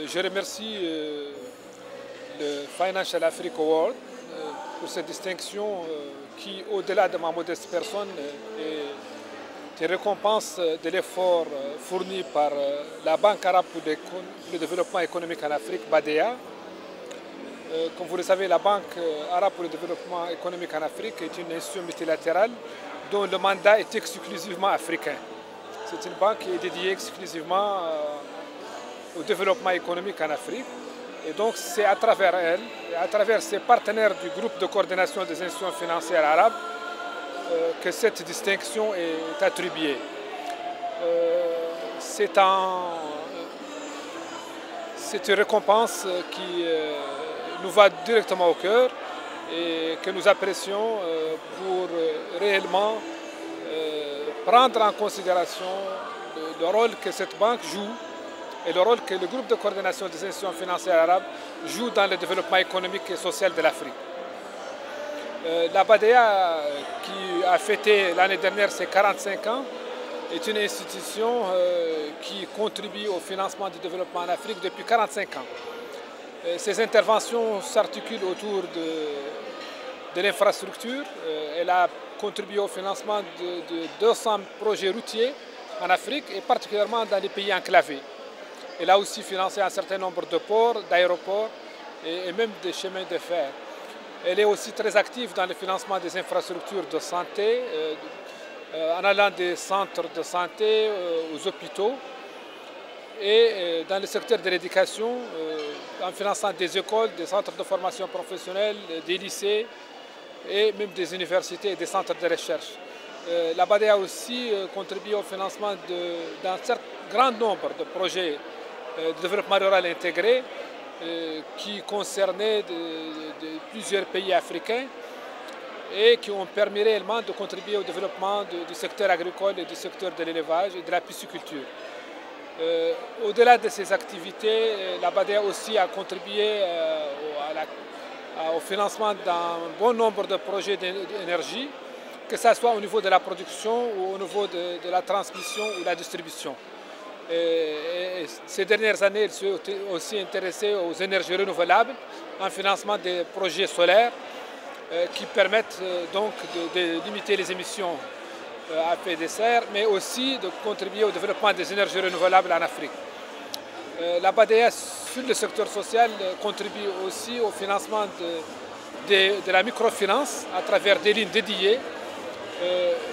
Je remercie le Financial Africa Award pour cette distinction qui, au-delà de ma modeste personne, est une récompense de l'effort fourni par la Banque arabe pour le développement économique en Afrique, BADEA. Comme vous le savez, la Banque arabe pour le développement économique en Afrique est une institution multilatérale dont le mandat est exclusivement africain. C'est une banque qui est dédiée exclusivement au développement économique en Afrique. Et donc c'est à travers elle, et à travers ses partenaires du groupe de coordination des institutions financières arabes, que cette distinction est attribuée. C'est une récompense qui nous va directement au cœur et que nous apprécions pour réellement prendre en considération le rôle que cette banque joue et le rôle que le groupe de coordination des institutions financières arabes joue dans le développement économique et social de l'Afrique. La BADEA, qui a fêté l'année dernière ses 45 ans, est une institution qui contribue au financement du développement en Afrique depuis 45 ans. Ses interventions s'articulent autour de l'infrastructure. Elle a contribué au financement de 200 projets routiers en Afrique et particulièrement dans les pays enclavés. Elle a aussi financé un certain nombre de ports, d'aéroports et même des chemins de fer. Elle est aussi très active dans le financement des infrastructures de santé, en allant des centres de santé aux hôpitaux et dans le secteur de l'éducation, en finançant des écoles, des centres de formation professionnelle, des lycées et même des universités et des centres de recherche. La BADEA a aussi contribué au financement d'un grand nombre de projets de développement rural intégré qui concernaient plusieurs pays africains et qui ont permis réellement de contribuer au développement du secteur agricole et du secteur de l'élevage et de la pisciculture. Au-delà de ces activités, la BADEA aussi a contribué au financement d'un bon nombre de projets d'énergie, que ce soit au niveau de la production ou au niveau de la transmission ou de la distribution. Et ces dernières années, elle s'est aussi intéressée aux énergies renouvelables en financement des projets solaires qui permettent donc de limiter les émissions à effet de serre, mais aussi de contribuer au développement des énergies renouvelables en Afrique. La BADEA, sur le secteur social, contribue aussi au financement de la microfinance à travers des lignes dédiées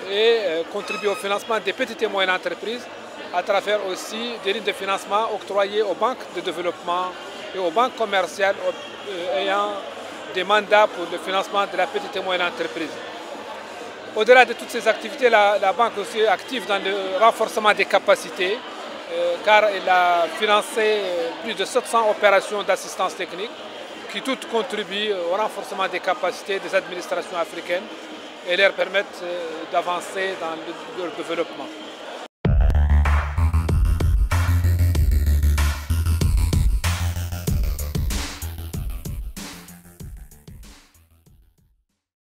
et contribue au financement des petites et moyennes entreprises à travers aussi des lignes de financement octroyées aux banques de développement et aux banques commerciales ayant des mandats pour le financement de la petite et moyenne entreprise. Au-delà de toutes ces activités, la banque aussi est active dans le renforcement des capacités, car elle a financé plus de 700 opérations d'assistance technique qui toutes contribuent au renforcement des capacités des administrations africaines et leur permettent d'avancer dans leur développement.